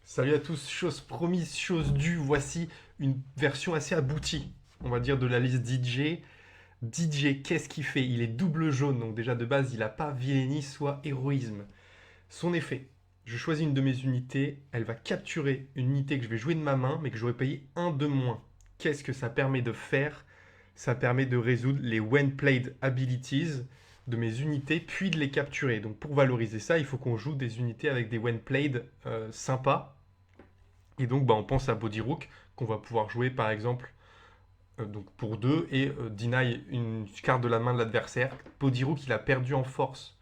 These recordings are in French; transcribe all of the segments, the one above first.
Salut à tous, chose promise, chose due, voici une version assez aboutie, on va dire, de la liste DJ. DJ, qu'est-ce qu'il fait? Il est double jaune, donc déjà de base, il n'a pas vilainie, soit héroïsme. Son effet, je choisis une de mes unités, elle va capturer une unité que je vais jouer de ma main, mais que j'aurais payé un de moins. Qu'est-ce que ça permet de faire? Ça permet de résoudre les when played abilities de mes unités, puis de les capturer. Donc pour valoriser ça, il faut qu'on joue des unités avec des when played sympas. Et donc, on pense à Body Rook, qu'on va pouvoir jouer par exemple donc pour 2 et deny une carte de la main de l'adversaire. Body Rook, il a perdu en force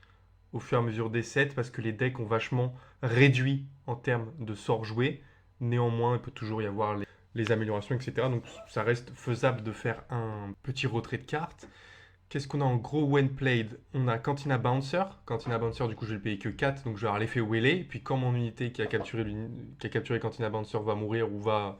au fur et à mesure des sets parce que les decks ont vachement réduit en termes de sorts joués. Néanmoins, il peut toujours y avoir les améliorations, etc. Donc, ça reste faisable de faire un petit retrait de cartes. Qu'est-ce qu'on a en gros when played? On a Cantina Bouncer. Cantina Bouncer, du coup, je vais le payer que 4, donc je vais avoir l'effet Wele. Puis quand mon unité qui a capturé Cantina Bouncer va mourir ou va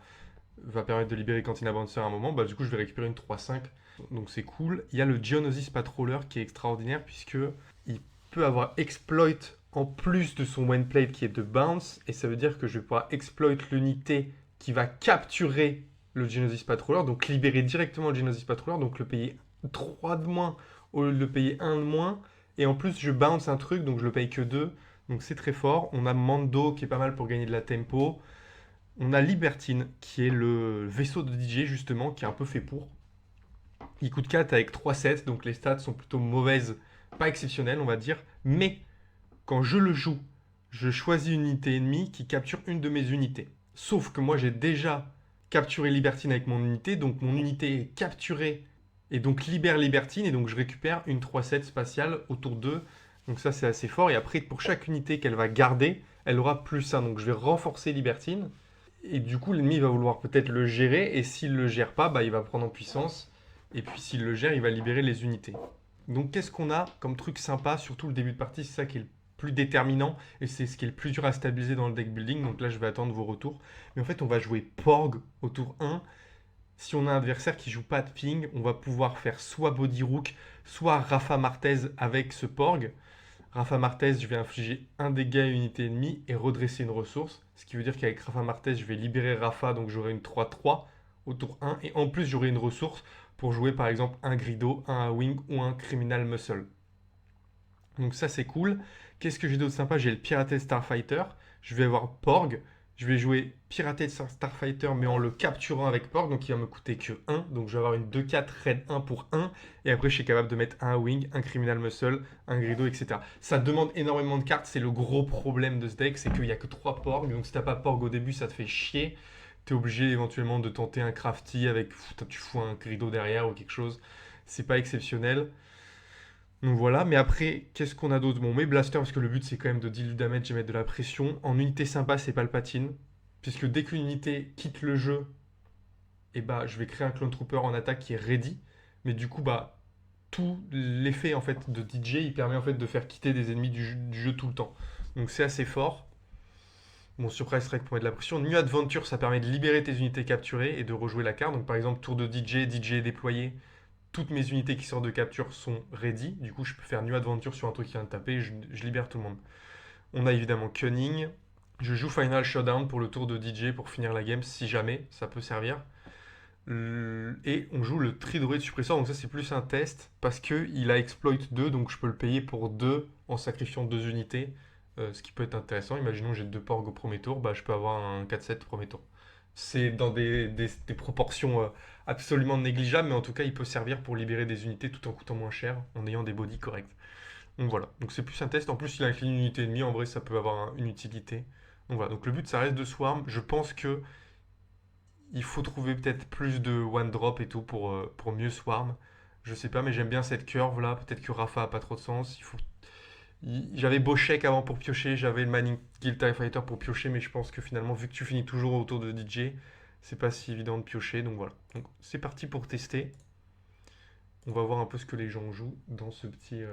permettre de libérer Cantina Bouncer à un moment, du coup, je vais récupérer une 3-5. Donc c'est cool. Il y a le Geonosis Patroller qui est extraordinaire puisque il peut avoir exploit en plus de son when played qui est de bounce. Et ça veut dire que je vais pouvoir exploit l'unité qui va capturer le Geonosis Patroller, donc libérer directement le Geonosis Patroller, donc le payer 3 de moins au lieu de le payer 1 de moins. Et en plus, je bounce un truc, donc je le paye que 2. Donc c'est très fort. On a Mando qui est pas mal pour gagner de la tempo. On a Libertine qui est le vaisseau de DJ justement, qui est un peu fait pour. Il coûte 4 avec 3 sets, donc les stats sont plutôt mauvaises, pas exceptionnelles on va dire. Mais quand je le joue, je choisis une unité ennemie qui capture une de mes unités. Sauf que moi j'ai déjà capturé Libertine avec mon unité, donc mon unité est capturée et donc libère Libertine, et donc je récupère une 3-7 spatiale autour d'eux. Donc ça c'est assez fort, et après pour chaque unité qu'elle va garder, elle aura plus 1, donc je vais renforcer Libertine. Et du coup l'ennemi va vouloir peut-être le gérer, et s'il ne le gère pas, il va prendre en puissance, et puis s'il le gère, il va libérer les unités. Donc qu'est-ce qu'on a comme truc sympa, surtout le début de partie, c'est ça qui est le plus déterminant et c'est ce qui est le plus dur à stabiliser dans le deck building. Donc là, je vais attendre vos retours. Mais en fait, on va jouer Porg au tour 1. Si on a un adversaire qui joue pas de ping, on va pouvoir faire soit Body Rook, soit Rafa Martez avec ce Porg. Rafa Martez, je vais infliger un dégât à une unité ennemie et redresser une ressource. Ce qui veut dire qu'avec Rafa Martez, je vais libérer Rafa, donc j'aurai une 3-3 au tour 1. Et en plus, j'aurai une ressource pour jouer par exemple un Grido, un Wing ou un Criminal Muscle. Donc ça c'est cool. Qu'est-ce que j'ai d'autre sympa? J'ai le Pirated Starfighter. Je vais avoir Porg. Je vais jouer Pirated Starfighter mais en le capturant avec Porg. Donc il va me coûter que 1. Donc je vais avoir une 2-4 Raid 1 pour 1. Et après je suis capable de mettre un Wing, un Criminal Muscle, un Grido, etc. Ça demande énormément de cartes. C'est le gros problème de ce deck. C'est qu'il n'y a que 3 Porg. Donc si t'as pas Porg au début ça te fait chier. T'es obligé éventuellement de tenter un Crafty avec... Tu fous un Grido derrière ou quelque chose. C'est pas exceptionnel. Donc voilà, mais après, qu'est-ce qu'on a d'autre? Bon, mes blasters, parce que le but c'est quand même de deal du damage et mettre de la pression. En unité sympa, c'est Palpatine. Puisque dès qu'une unité quitte le jeu, je vais créer un Clone Trooper en attaque qui est ready. Mais du coup, tout l'effet en fait de DJ, il permet en fait de faire quitter des ennemis du jeu tout le temps. Donc c'est assez fort. Bon, Surprise Strike pour mettre de la pression. New Adventure, ça permet de libérer tes unités capturées et de rejouer la carte. Donc par exemple, tour de DJ, DJ est déployé, toutes mes unités qui sortent de capture sont ready. Du coup, je peux faire New Adventure sur un truc qui vient de taper, je libère tout le monde. On a évidemment Cunning. Je joue Final Showdown pour le tour de DJ pour finir la game, si jamais, ça peut servir. Et on joue le Tridroid Suppressor, donc ça c'est plus un test, parce qu'il a exploit 2, donc je peux le payer pour 2 en sacrifiant 2 unités, ce qui peut être intéressant. Imaginons que j'ai 2 porgs au premier tour, je peux avoir un 4-7 au premier tour. C'est dans des proportions absolument négligeables, mais en tout cas, il peut servir pour libérer des unités tout en coûtant moins cher, en ayant des bodies corrects. Donc voilà, donc c'est plus un test. En plus, il incline une unité ennemie, en vrai, ça peut avoir une utilité. Donc voilà, donc le but, ça reste de swarm. Je pense que il faut trouver peut-être plus de one drop et tout pour mieux swarm. Je sais pas, mais j'aime bien cette curve là. Peut-être que Rafa a pas trop de sens. J'avais Boshek avant pour piocher, j'avais le Manning Guild TIE Fighter pour piocher, mais je pense que finalement, vu que tu finis toujours autour de DJ, c'est pas si évident de piocher. Donc voilà. Donc c'est parti pour tester. On va voir un peu ce que les gens jouent dans ce petit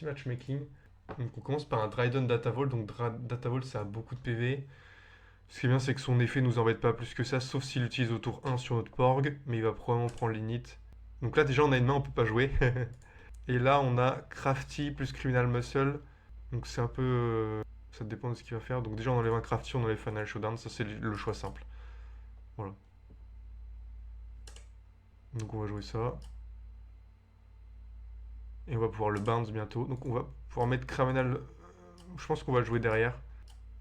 matchmaking. Donc on commence par un Dryden Datavolt. Donc Datavolt, ça a beaucoup de PV. Ce qui est bien, c'est que son effet nous embête pas plus que ça, sauf s'il l'utilise au tour 1 sur notre Porg, mais il va probablement prendre l'init. Donc là, déjà, on a une main, on peut pas jouer. Et là, on a Crafty plus Criminal Muscle. Donc c'est un peu Ça dépend de ce qu'il va faire. Donc déjà, on enlève un crafty, on enlève Final Showdown. Ça, c'est le choix simple. Voilà. Donc on va jouer ça. Et on va pouvoir le bounce bientôt. Donc on va pouvoir mettre Cramenal. Je pense qu'on va le jouer derrière.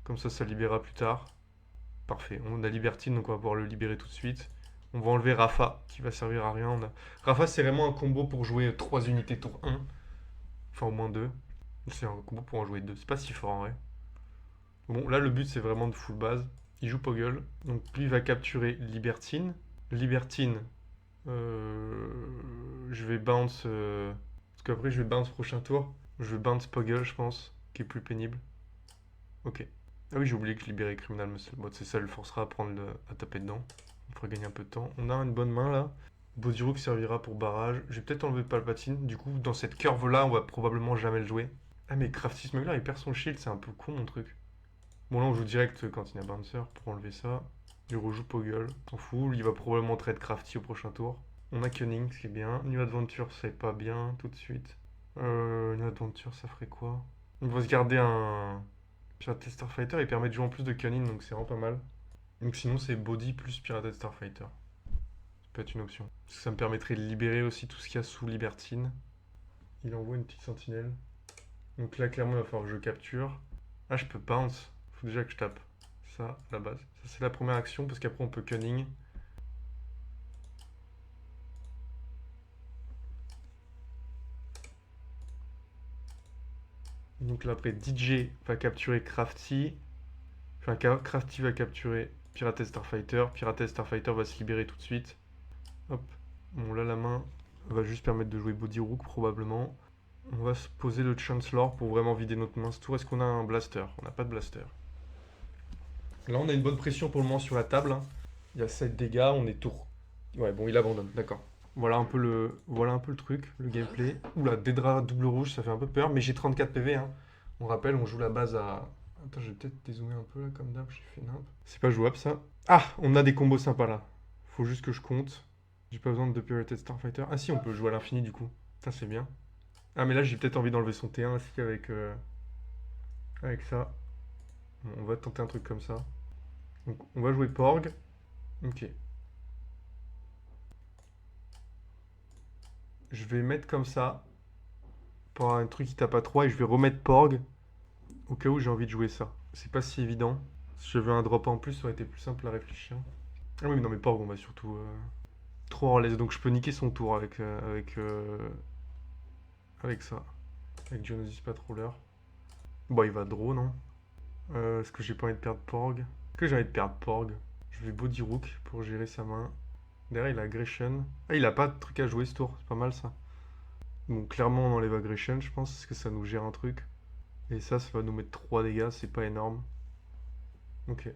Comme ça libérera plus tard. Parfait. On a Libertine, donc on va pouvoir le libérer tout de suite. On va enlever Rafa, qui va servir à rien. Rafa, c'est vraiment un combo pour jouer 3 unités tour 1. Enfin, au moins 2. C'est un combo pour en jouer 2. C'est pas si fort en vrai. Bon, là, le but, c'est vraiment de full base. Il joue Poggle. Donc, lui, il va capturer Libertine. Libertine, je vais bounce. Parce qu'après, je vais bounce prochain tour. Je vais bounce Poggle, je pense, qui est plus pénible. Ok. Ah oui, j'ai oublié que je libérais Criminal Muscle Bot. C'est ça, le forcera à prendre à taper dedans. On fera gagner un peu de temps. On a une bonne main là. Bodirook servira pour barrage. Je vais peut-être enlever Palpatine. Du coup, dans cette curve là, on va probablement jamais le jouer. Ah, mais Crafty Smuggler, il perd son shield. C'est un peu con mon truc. Bon, là, on joue direct quand il y a Bouncer pour enlever ça. Il rejoue Poggle. S'en fout. Il va probablement trade Crafty au prochain tour. On a Cunning, ce qui est bien. New Adventure, c'est pas bien tout de suite. New Adventure, ça ferait quoi? On va se garder un. Pirate Starfighter, il permet de jouer en plus de Cunning, donc c'est vraiment pas mal. Donc sinon, c'est Body plus Pirate Starfighter. Ça peut être une option. Parce que ça me permettrait de libérer aussi tout ce qu'il y a sous Libertine. Il envoie une petite sentinelle. Donc là, clairement, il va falloir que je capture. Ah, je peux bounce. Faut déjà que je tape. Ça, à la base. Ça, c'est la première action, parce qu'après, on peut Cunning. Donc là, après, DJ va capturer Crafty. Enfin, Crafty va capturer Pirate Starfighter. Pirate Starfighter va se libérer tout de suite. Hop. Bon, là, la main va juste permettre de jouer Bodirook, probablement. On va se poser le Chancellor pour vraiment vider notre main ce tour. Est-ce qu'on a un Blaster? On n'a pas de Blaster. Là, on a une bonne pression pour le moment sur la table, hein. Il y a 7 dégâts, on est tour. Ouais, bon, il abandonne, d'accord. Voilà un peu le truc, le gameplay. Oula, Dédra double rouge, ça fait un peu peur, mais j'ai 34 PV, hein. On rappelle, on joue la base à... Attends, je vais peut-être dézoomer un peu là, comme d'hab, j'ai fait nimp. C'est pas jouable ça. Ah, on a des combos sympas là. Faut juste que je compte. J'ai pas besoin de Pirated Starfighter. Ah si, on peut jouer à l'infini du coup. Ça c'est bien. Ah mais là j'ai peut-être envie d'enlever son T1 aussi avec ça. Bon, on va tenter un truc comme ça. Donc on va jouer Porg. Ok. Je vais mettre comme ça. Pour un truc qui tape à 3 et je vais remettre Porg. Au cas où j'ai envie de jouer ça. C'est pas si évident. Si je veux un drop en plus, ça aurait été plus simple à réfléchir. Ah oui, mais non mais Porg, on va surtout... Trop hors l'aise, donc je peux niquer son tour avec ça. Avec Geonosis Patroller. Bon, il va draw, non? Est-ce que j'ai pas envie de perdre Porg? Est-ce que j'ai envie de perdre Porg? Je vais Bodirook pour gérer sa main. Derrière, il a Aggression. Ah, il a pas de truc à jouer ce tour, c'est pas mal ça. Bon, clairement, on enlève Aggression, je pense, parce que ça nous gère un truc. Et ça va nous mettre 3 dégâts, c'est pas énorme. Ok.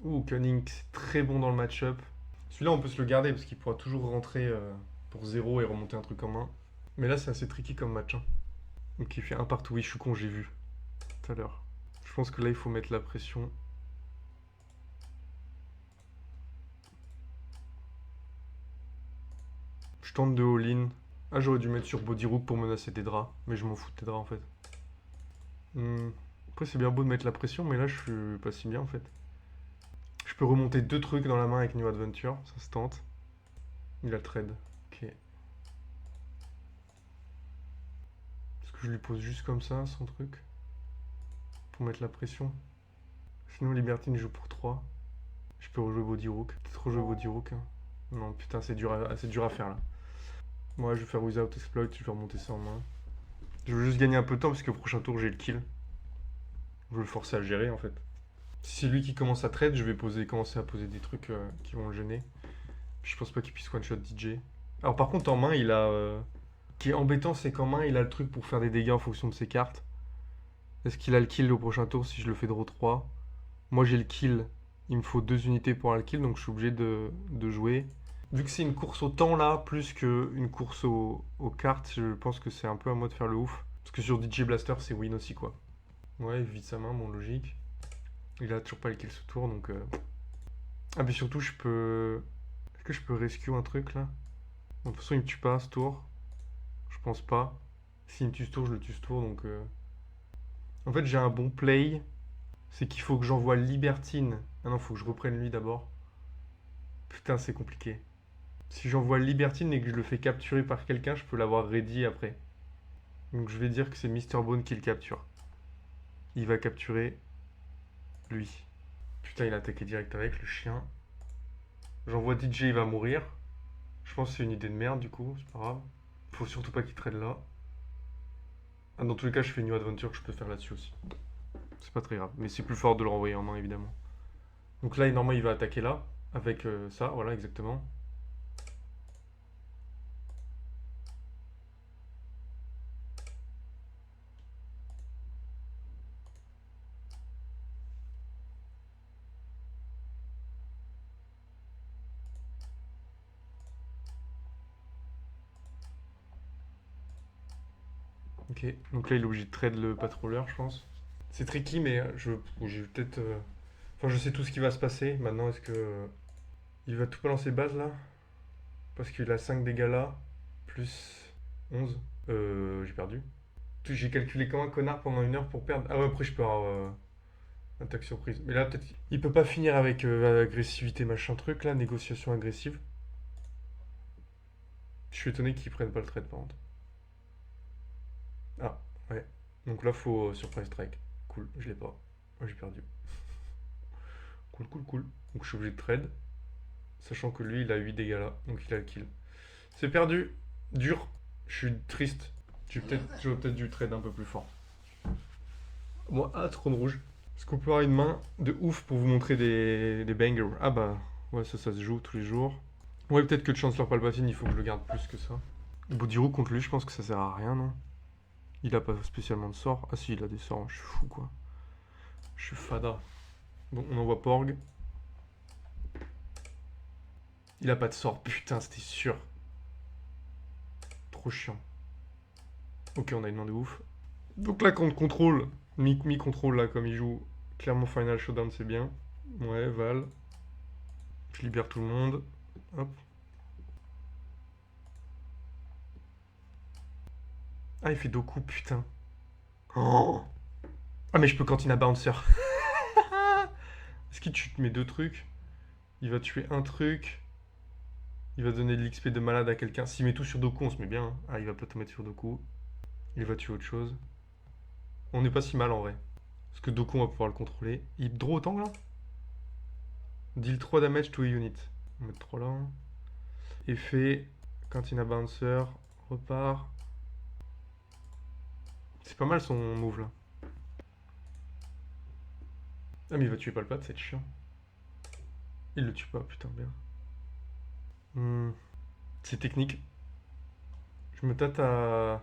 Ouh, Cunning, c'est très bon dans le match-up. Celui-là, on peut se le garder parce qu'il pourra toujours rentrer pour 0 et remonter un truc en main. Mais là, c'est assez tricky comme match, hein. Donc il fait un partout. Oui, je suis con, j'ai vu tout à l'heure. Je pense que là, il faut mettre la pression. Je tente de all-in. Ah, j'aurais dû mettre sur Bodirook pour menacer des draps. Mais je m'en fous de tes draps, en fait. Après, c'est bien beau de mettre la pression, mais là, je suis pas si bien, en fait. Je peux remonter 2 trucs dans la main avec New Adventure. Ça se tente. Il a trade. Ok. Est-ce que je lui pose juste comme ça, son truc? Pour mettre la pression. Sinon, Libertine joue pour 3. Je peux rejouer Bodirook. Peut-être rejouer Bodirook, hein. Non, putain, c'est dur à faire, là. Moi, je vais faire Without Exploit, je vais remonter ça en main. Je veux juste gagner un peu de temps, parce que au prochain tour, j'ai le kill. Je veux le forcer à le gérer, en fait. Si c'est lui qui commence à trade, je vais commencer à poser des trucs qui vont le gêner. Puis je pense pas qu'il puisse one-shot DJ. Alors par contre, en main, il a... Ce qui est embêtant, c'est qu'en main, il a le truc pour faire des dégâts en fonction de ses cartes. Est-ce qu'il a le kill au prochain tour si je le fais draw 3? Moi, j'ai le kill. Il me faut 2 unités pour avoir le kill, donc je suis obligé de jouer. Vu que c'est une course au temps, là, plus qu'une course aux cartes, je pense que c'est un peu à moi de faire le ouf. Parce que sur DJ Blaster, c'est win aussi, quoi. Ouais, il vide sa main, bon, logique. Il a toujours pas le kill ce tour, donc... Ah, mais surtout, je peux... Est-ce que je peux rescue un truc, là? Bon, de toute façon, il me tue pas, ce tour. Je pense pas. S'il me tue ce tour, je le tue ce tour, donc... En fait, j'ai un bon play. c'est qu'il faut que j'envoie Libertine. Ah non, faut que je reprenne lui d'abord. Putain, c'est compliqué. Si j'envoie Libertine et que je le fais capturer par quelqu'un, je peux l'avoir ready après. Donc je vais dire que c'est Mr. Bone qui le capture. Il va capturer lui. Putain, il a attaqué direct avec le chien. J'envoie DJ, il va mourir. Je pense que c'est une idée de merde du coup, c'est pas grave. Faut surtout pas qu'il traîne là. Ah, dans tous les cas, je fais une new adventure que je peux faire là-dessus aussi. C'est pas très grave, mais c'est plus fort de le renvoyer en main évidemment. Donc là, normalement, il va attaquer là, avec ça, voilà, exactement. Ok, donc là, il est obligé de trade le patrouilleur, je pense. C'est tricky, mais j'ai peut-être. Enfin, je sais tout ce qui va se passer. Maintenant, est-ce que. Il va tout balancer base là? Parce qu'il a 5 dégâts là, plus 11. J'ai perdu. J'ai calculé comme un connard pendant 1 heure pour perdre. Ah ouais, après, je peux avoir. Attaque surprise. Mais là, peut-être. Il peut pas finir avec agressivité, machin truc là, négociation agressive. Je suis étonné qu'ils prennent pas le trade par contre. Ah, ouais. Donc là, faut surprise strike. Cool, je l'ai pas. J'ai perdu. Cool, cool, cool. Donc je suis obligé de trade. Sachant que lui, il a 8 dégâts là. Donc il a le kill. C'est perdu. Dur. Je suis triste. J'aurais peut-être dû trade un peu plus fort. Moi, trône rouge. Est-ce qu'on peut avoir une main de ouf pour vous montrer des bangers? Ah bah, ouais, ça se joue tous les jours. Ouais, peut-être que le Chancellor Palpatine, il faut que je le garde plus que ça. Boudirou contre lui, je pense que ça sert à rien, non? Il a pas spécialement de sort. Ah si, il a des sorts, je suis fou quoi. Je suis fada. Bon, on envoie Porg. Il a pas de sort, putain, c'était sûr. Trop chiant. Ok, on a une main de ouf. Donc là, contre contrôle, mi-contrôle là, comme il joue, clairement Final Showdown, c'est bien. Ouais, Val. Je libère tout le monde. Hop. Ah, il fait Doku, putain. Oh. Ah, mais je peux Cantina Bouncer. Est-ce qu'il tue mes 2 trucs? Il va tuer un truc. Il va donner de l'XP de malade à quelqu'un. S'il met tout sur Doku, on se met bien. Ah, il va pas tout mettre sur Doku. Il va tuer autre chose. On n'est pas si mal en vrai. Parce que Doku, on va pouvoir le contrôler. Il draw autant là? Deal 3 damage to a unit. On va mettre 3 là. Effet. Cantina Bouncer. Repart. C'est pas mal son move là. Ah, mais il va tuer Palpat, c'est chiant. Il le tue pas, putain, bien. C'est technique. Je me tâte à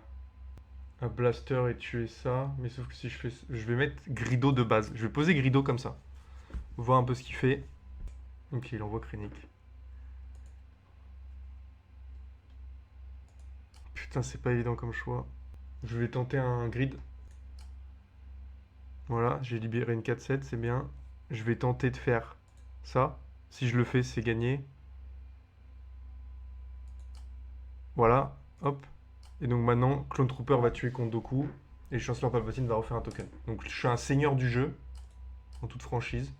Blaster et tuer ça. Mais sauf que si je fais. Je vais mettre Grido de base. Je vais poser Grido comme ça. Voir un peu ce qu'il fait. Ok, il envoie Krennic. Putain, c'est pas évident comme choix. Je vais tenter un grid. Voilà, j'ai libéré une 4-7, c'est bien. Je vais tenter de faire ça. Si je le fais, c'est gagné. Voilà, hop. Et donc maintenant, Clone Trooper va tuer contre Doku. Et Chancellor Palpatine va refaire un token. Donc je suis un seigneur du jeu. En toute franchise.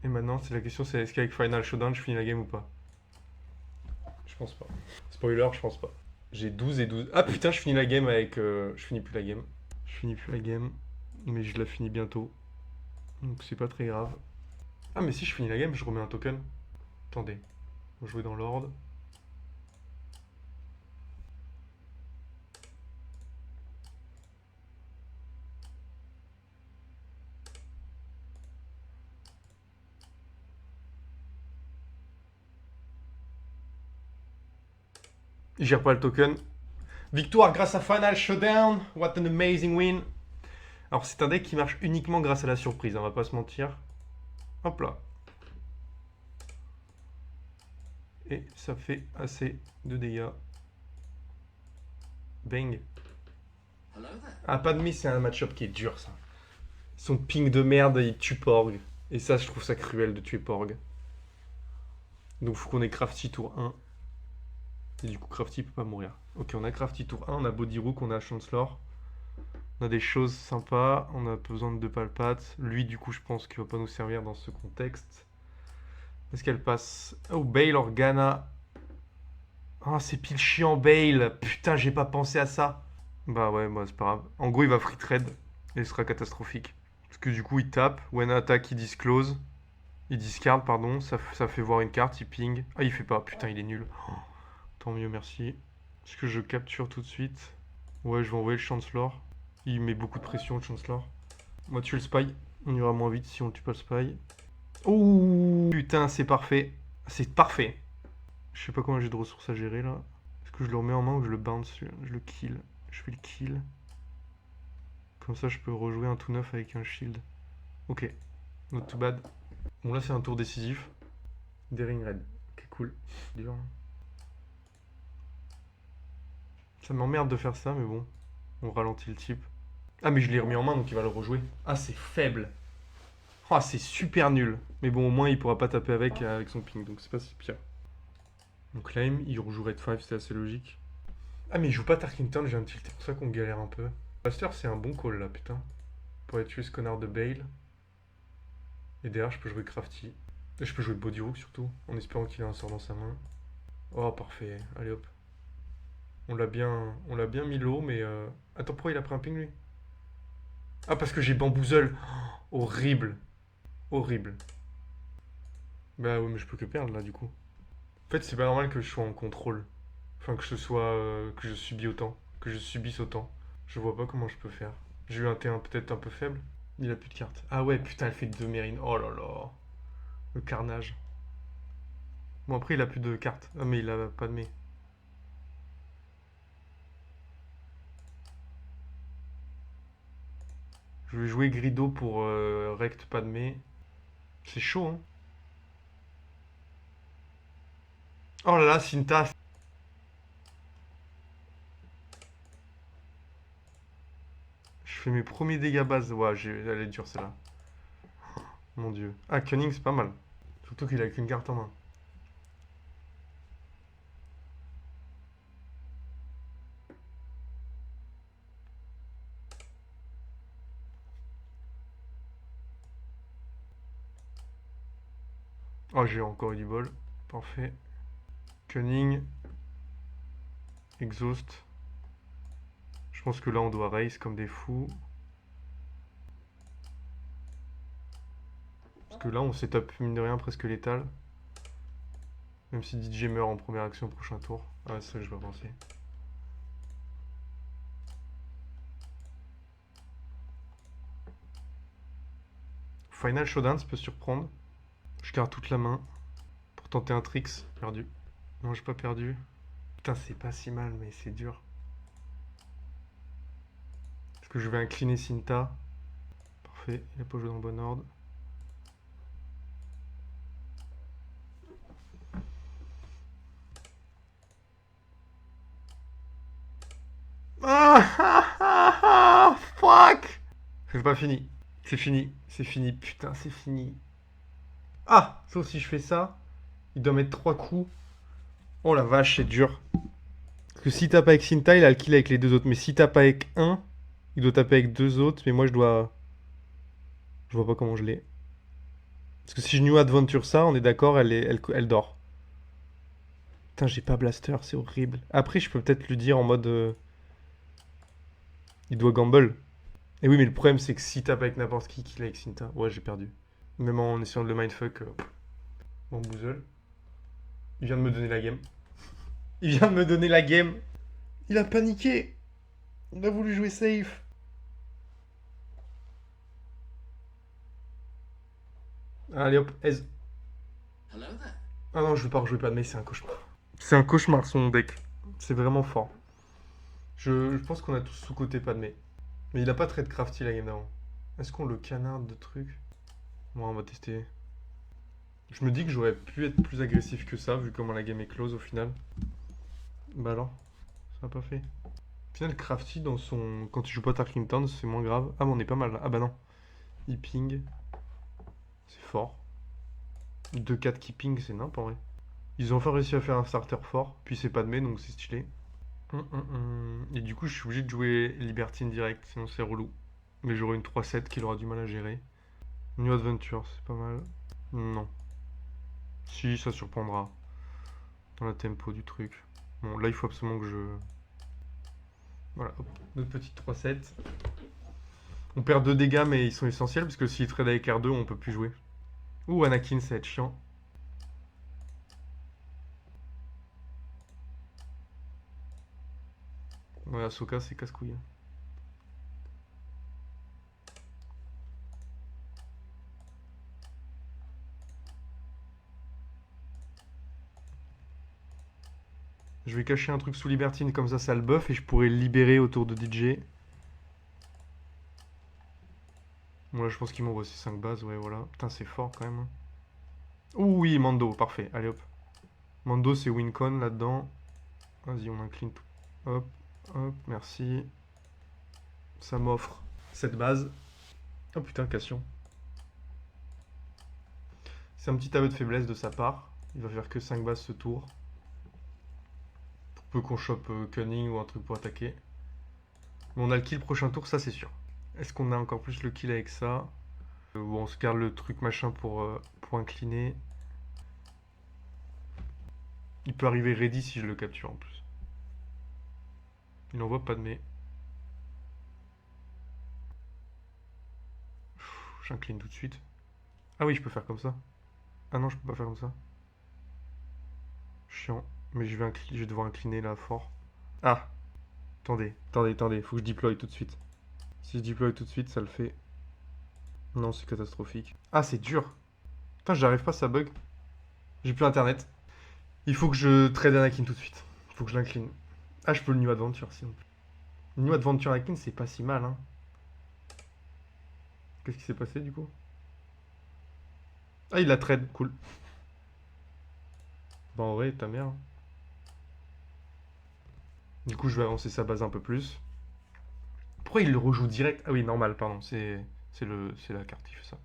Et maintenant, c'est la question, c'est est-ce qu'avec Final Showdown, je finis la game ou pas? Je pense pas. Spoiler, je pense pas. J'ai 12 et 12. Ah putain, je finis la game avec... je finis plus la game. Je finis plus la game. Mais je la finis bientôt. Donc c'est pas très grave. Ah mais si je finis la game, je remets un token. Attendez. On va jouer dans l'ordre. Il gère pas le token. Victoire grâce à Final Showdown. What an amazing win. Alors c'est un deck qui marche uniquement grâce à la surprise, hein, on va pas se mentir. Hop là. Et ça fait assez de dégâts. Bang. Ah, pas de miss, c'est un match-up qui est dur ça. Son ping de merde, il tue Porg. Et ça, je trouve ça cruel de tuer Porg. Donc faut qu'on ait Crafty tour 1. Et du coup, Crafty peut pas mourir. Ok, on a Crafty tour 1, on a Body Rook, on a Chancellor. On a des choses sympas, on a besoin de 2 palpates. Lui, du coup, je pense qu'il va pas nous servir dans ce contexte. Est-ce qu'elle passe? Oh, Bale, Organa. Ah, c'est pile chiant, Bale. Putain, j'ai pas pensé à ça. Bah ouais, bah c'est pas grave. En gros, il va free trade et ce sera catastrophique. Parce que du coup, il tape. When attack, il disclose. Il discard, pardon. Ça fait voir une carte, il ping. Ah, il fait pas. Putain, il est nul. Oh, tant mieux, merci. Est-ce que je capture tout de suite? Ouais, je vais envoyer le Chancellor. Il met beaucoup de pression, le Chancellor. On va tuer le Spy. On ira moins vite si on ne tue pas le Spy. Oh putain, c'est parfait. C'est parfait. Je sais pas combien j'ai de ressources à gérer là. Est-ce que je le remets en main ou je le bounce? Je le kill. Je fais le kill. Comme ça, je peux rejouer un tout neuf avec un shield. Ok, not too bad. Bon, là, c'est un tour décisif. Daring Red. Ok, cool. Dur. Ça m'emmerde de faire ça, mais bon. On ralentit le type. Ah, mais je l'ai remis en main, donc il va le rejouer. Ah, c'est faible. Ah, c'est super nul. Mais bon, au moins, il pourra pas taper avec son ping, donc c'est pas si pire. Donc claim, il rejoue Red 5, c'est assez logique. Ah, mais il joue pas Tarkington, j'ai un tilt, c'est pour ça qu'on galère un peu. Master, c'est un bon call là, putain. Pour aller tuer ce connard de Bale. Et derrière, je peux jouer Crafty. Et je peux jouer Body Rook surtout, en espérant qu'il a un sort dans sa main. Oh, parfait. Allez hop. On l'a bien mis low, mais... Attends, pourquoi il a pris un ping, lui? Ah, parce que j'ai bamboozle. Oh, horrible. Horrible. Bah ouais, mais je peux que perdre, là, du coup. En fait, c'est pas normal que je sois en contrôle. Enfin, que ce soit... que je subis autant. Que je subisse autant. Je vois pas comment je peux faire. J'ai eu un T1 peut-être un peu faible. Il a plus de cartes. Ah ouais, putain, elle fait 2 mérines. Oh là là. Le carnage. Bon, après, il a plus de cartes. Ah, mais il a pas de mé. Je vais jouer Grido pour Rect Padmé. C'est chaud, hein. Oh là là, Cinta. Je fais mes premiers dégâts base. Ouais, elle est dure celle-là. Mon dieu. Ah, Cunning, c'est pas mal. Surtout qu'il a qu'une carte en main. Oh, j'ai encore eu du bol. Parfait. Cunning. Exhaust. Je pense que là, on doit race comme des fous. Parce que là, on s'est tapé, mine de rien, presque létal. Même si DJ meurt en première action au prochain tour. Ah, c'est ça que je vais penser. Final Showdown, ça peut surprendre. Je garde toute la main. Pour tenter un tricks. Perdu. Non, j'ai pas perdu. Putain, c'est pas si mal, mais c'est dur. Est-ce que je vais incliner Cinta? Parfait, il a pas joué dans le bon ordre. Ah, fuck! C'est pas fini. C'est fini. C'est fini. Putain, c'est fini. Ah! Sauf si je fais ça, il doit mettre 3 coups. Oh la vache, c'est dur. Parce que si tape avec Cinta, il a le kill avec les deux autres. Mais si tape avec un, il doit taper avec deux autres. Mais moi, je dois... Je vois pas comment je l'ai. Parce que si je New Adventure ça, on est d'accord, elle dort. Putain, j'ai pas Blaster, c'est horrible. Après, je peux peut-être lui dire en mode... il doit gamble. Et oui, mais le problème, c'est que si tape avec n'importe qui, qu'il a avec Cinta... Ouais, j'ai perdu. Même en essayant de le mindfuck... Mon bouzzle. Il vient de me donner la game. Il vient de me donner la game. Il a paniqué. Il a voulu jouer safe. Allez hop, aise. Ah non, je veux pas rejouer pas de mais c'est un cauchemar. C'est un cauchemar son deck. C'est vraiment fort. Je pense qu'on a tous sous-côté Padmé. Mais il a pas très de crafty la game d'avant. Est-ce qu'on le canarde de trucs? Bon, on va tester. Je me dis que j'aurais pu être plus agressif que ça, vu comment la game est close au final. Bah alors, ça n'a pas fait. Au final, crafty dans son... quand il joue pas Tarkington, c'est moins grave. Ah, mais on est pas mal là. Ah bah non. Il ping. C'est fort. 2-4 qui ping, c'est nimp en vrai. Ils ont enfin réussi à faire un starter fort, puis c'est pas de mai, donc c'est stylé. Et du coup, je suis obligé de jouer Libertine direct, sinon c'est relou. Mais j'aurai une 3-7 qu'il aura du mal à gérer. New Adventure, c'est pas mal. Non. Si, ça surprendra. Dans la tempo du truc. Bon, là, il faut absolument que je... Voilà, hop, notre petite 3-7. On perd 2 dégâts, mais ils sont essentiels, parce que s'il trade avec R2, on peut plus jouer. Ouh, Anakin, ça va être chiant. Ouais, Ahsoka, c'est casse-couille. Je vais cacher un truc sous Libertine, comme ça le buff, et je pourrais le libérer autour de DJ. Bon, là, je pense qu'il m'envoie ses 5 bases, ouais, voilà. Putain, c'est fort, quand même. Ouh, oui, Mando, parfait. Allez, hop. Mando, c'est Wincon, là-dedans. Vas-y, on incline tout. Hop, hop, merci. Ça m'offre cette base. Oh putain, Cassian. C'est un petit aveu de faiblesse de sa part. Il va faire que 5 bases ce tour. Pour peu qu'on chope Cunning ou un truc pour attaquer. Mais on a le kill prochain tour, ça c'est sûr. Est-ce qu'on a encore plus le kill avec ça? Ou on se garde le truc machin pour incliner. Il peut arriver ready si je le capture en plus. Il n'envoie pas de mais. J'incline tout de suite. Ah oui, je peux faire comme ça. Ah non, je peux pas faire comme ça. Chiant. Mais je vais devoir incliner là fort. Ah, attendez. Faut que je deploy tout de suite. Si je deploy tout de suite, ça le fait. Non, c'est catastrophique. Ah, c'est dur. Putain, j'arrive pas, ça bug. J'ai plus internet. Il faut que je trade Anakin tout de suite. Il faut que je l'incline. Ah, je peux le New Adventure sinon. Le New Adventure Anakin, c'est pas si mal, hein. Qu'est-ce qui s'est passé du coup? Ah, il a trade, cool. Bah, en vrai, ta mère. Du coup, je vais avancer sa base un peu plus. Pourquoi il le rejoue direct? Ah oui, normal, pardon. C'est la carte qui fait ça.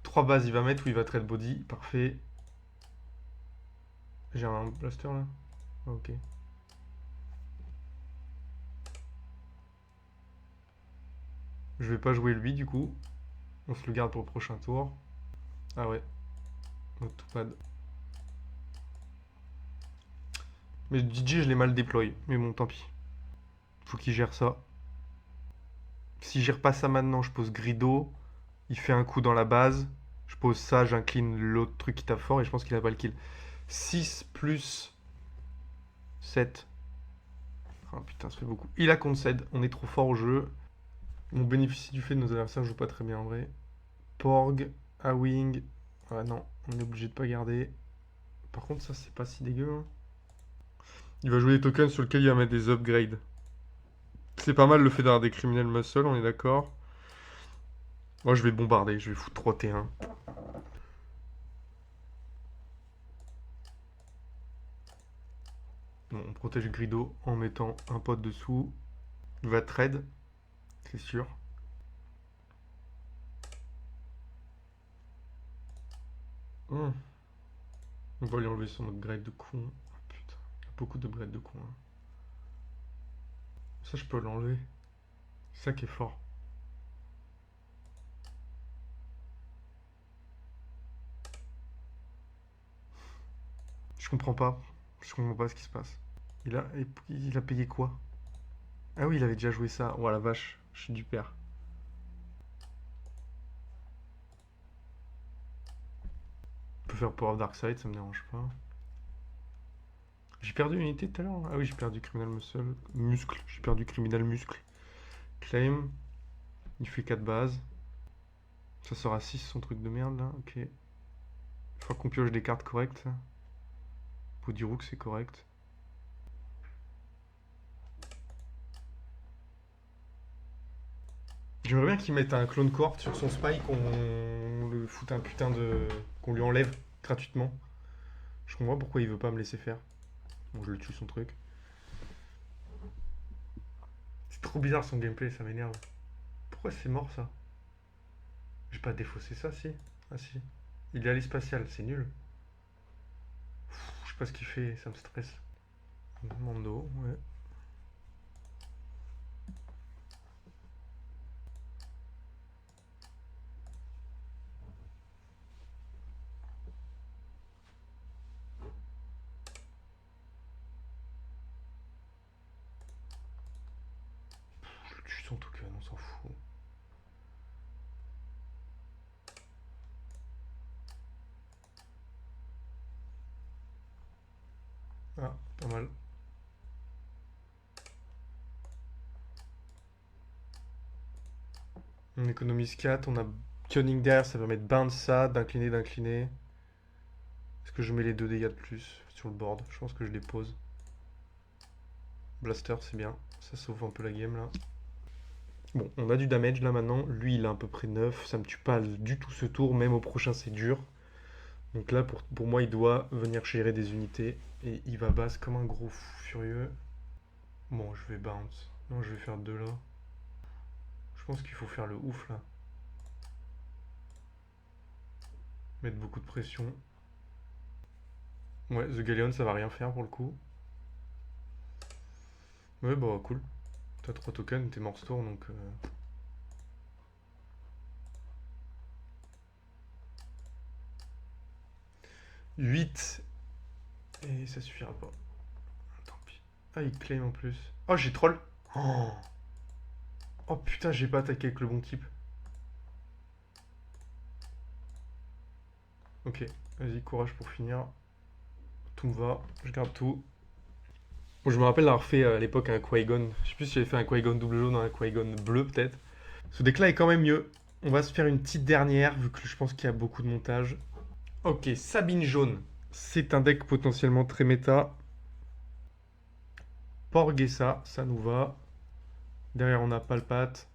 3 bases, il va mettre ou il va trade body. Parfait. J'ai un blaster là? Ah, ok. Je vais pas jouer lui du coup. On se le garde pour le prochain tour. Ah ouais. Not too bad. Mais DJ, je l'ai mal déployé. Mais bon, tant pis. Faut qu'il gère ça. Si je gère pas ça maintenant, je pose Grido. Il fait un coup dans la base. Je pose ça, j'incline l'autre truc qui tape fort et je pense qu'il a pas le kill. 6 plus 7. Oh putain, ça fait beaucoup. Il a concède. On est trop fort au jeu. On bénéficie du fait que nos adversaires jouent pas très bien en vrai. Porg, A-Wing. Ah non, on est obligé de pas garder. Par contre, ça, c'est pas si dégueu, hein. Il va jouer des tokens sur lesquels il va mettre des upgrades. C'est pas mal le fait d'avoir des criminels muscle, on est d'accord. Moi, je vais bombarder, je vais foutre 3 T1. Bon, on protège Grido en mettant un pote dessous. Il va trade, c'est sûr. On va lui enlever son upgrade de con. Oh, putain, il y a beaucoup d'upgrades de con, hein. Ça, je peux l'enlever. C'est ça qui est fort. Je comprends pas. Je comprends pas ce qui se passe. Il a payé quoi? Ah oui, il avait déjà joué ça. Oh la vache, je suis du père. On peut faire Power of Darkseid, ça me dérange pas. J'ai perdu une unité tout à l'heure. Ah oui, j'ai perdu Criminal Muscle. J'ai perdu Criminal Muscle. Claim. Il fait 4 bases. Ça sera 6 son truc de merde là. Ok. Il faut qu'on pioche des cartes correctes. Body Rook c'est correct. J'aimerais bien qu'il mette un clone cohort sur son spy, qu'on le foute un putain de. Qu'on lui enlève gratuitement. Je comprends pas pourquoi il veut pas me laisser faire. Bon, je le tue son truc. C'est trop bizarre son gameplay, ça m'énerve. Pourquoi c'est mort ça? J'ai pas défaussé ça si? Ah si. Il est allé spatial, c'est nul. sais pas ce qu'il fait, ça me stresse. Mando, ouais. Je tue son token, on s'en fout. Ah, pas mal. On économise 4, on a Tuning derrière, ça permet de bind ça, d'incliner, d'incliner. Est-ce que je mets les 2 dégâts de plus sur le board? Je pense que je les pose. Blaster, c'est bien. Ça sauve un peu la game là. Bon, on a du damage là maintenant. Lui, il a à peu près 9. Ça me tue pas du tout ce tour. Même au prochain, c'est dur. Donc là, pour moi, il doit venir gérer des unités. Et il va base comme un gros fou furieux. Bon, je vais bounce. Non, je vais faire 2 là. Je pense qu'il faut faire le ouf là. Mettre beaucoup de pression. Ouais, The Galleon, ça va rien faire pour le coup. Ouais, bah cool. T'as 3 tokens, t'es mort ce tour donc. 8. Et ça suffira pas. Tant pis. Ah, il claim en plus. Oh, j'ai troll. Oh, oh putain, j'ai pas attaqué avec le bon type. Ok, vas-y, courage pour finir. Tout me va, je garde tout. Bon, je me rappelle d'avoir fait à l'époque un Qui-Gon. Je sais plus si j'avais fait un Qui-Gon double jaune ou un Qui-Gon bleu peut-être. Ce deck-là est quand même mieux. On va se faire une petite dernière vu que je pense qu'il y a beaucoup de montage. Ok, Sabine jaune. C'est un deck potentiellement très méta. Porgessa, ça nous va. Derrière, on a Palpate.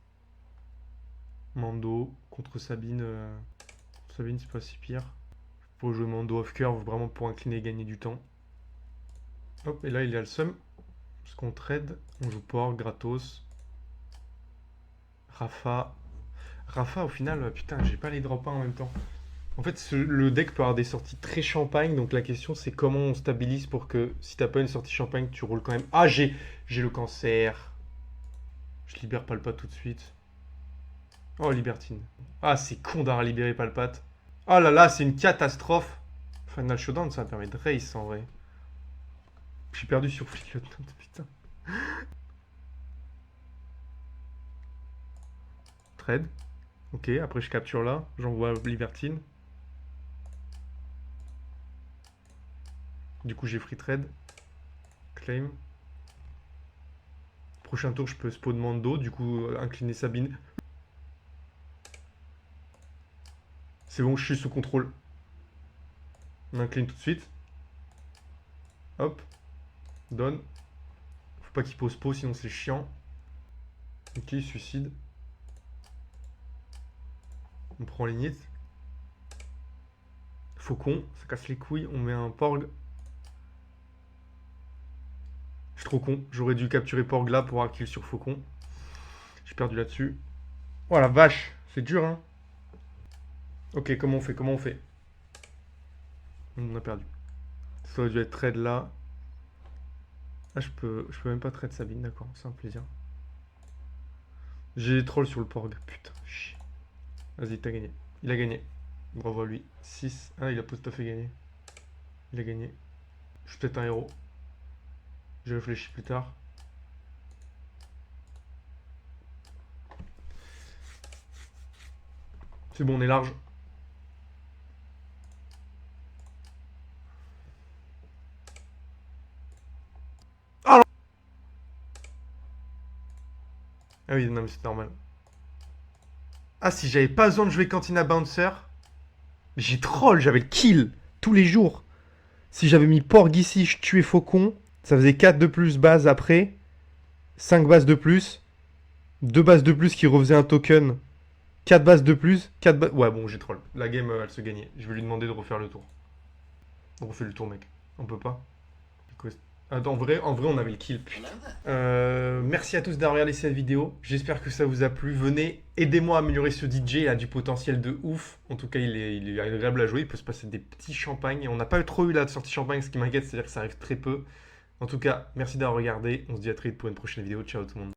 Mando contre Sabine. Sabine, c'est pas si pire. Pour jouer Mando off curve, vraiment pour incliner et gagner du temps. Hop, et là, il y a le sum. Parce qu'on trade. On joue Porg, gratos. Rafa. Rafa, au final, putain, j'ai pas les drop 1 en même temps. En fait, le deck peut avoir des sorties très champagne, donc la question c'est comment on stabilise pour que si t'as pas une sortie champagne, tu roules quand même. Ah, j'ai le cancer. Je libère Palpate tout de suite. Oh, Libertine. Ah, c'est con d'avoir libéré Palpate. Oh là là, c'est une catastrophe. Final Showdown, ça permet de race en vrai. J'ai perdu sur Flick Lieutenant, putain. Trade. Ok, après je capture là, j'envoie Libertine. Du coup, j'ai free trade. Claim. Prochain tour, je peux spawn Mando, du coup, incliner Sabine. C'est bon, je suis sous contrôle. On incline tout de suite. Hop. Donne. Faut pas qu'il pose pot, sinon c'est chiant. Ok, suicide. On prend lignite. Faucon, ça casse les couilles. On met un Porg. Je suis trop con. J'aurais dû capturer Porg là pour avoir kill sur Faucon. J'ai perdu là-dessus. Oh la vache, c'est dur hein. Ok, comment on fait? Comment on fait? On a perdu. Ça aurait dû être trade là. Ah, je peux même pas trade Sabine, d'accord, c'est un plaisir. J'ai les trolls sur le Porg, putain, chier. Vas-y, t'as gagné. Il a gagné. Bravo à lui. 6. Ah, il a pas tout à fait gagné. Il a gagné. Je suis peut-être un héros. J'ai réfléchi plus tard. C'est bon, on est large. Ah non. Ah oui, non mais c'est normal. Ah, si j'avais pas besoin de jouer Cantina Bouncer, j'ai troll, j'avais le kill tous les jours. Si j'avais mis Porg ici, je tuais Faucon. Ça faisait 4 de plus base après. 5 bases de plus. 2 bases de plus qui refaisaient un token. 4 bases de plus. 4 bases... Ouais, bon, j'ai troll. La game, elle se gagnait. Je vais lui demander de refaire le tour. On refait le tour, mec. On peut pas. Request. En vrai, on avait le kill. Putain. Merci à tous d'avoir regardé cette vidéo. J'espère que ça vous a plu. Venez, aidez-moi à améliorer ce DJ. Il a du potentiel de ouf. En tout cas, il est agréable à jouer. Il peut se passer des petits champagnes. On n'a pas trop eu là de sortie champagne. Ce qui m'inquiète, c'est-à-dire que ça arrive très peu. En tout cas, merci d'avoir regardé. On se dit à très vite pour une prochaine vidéo. Ciao tout le monde.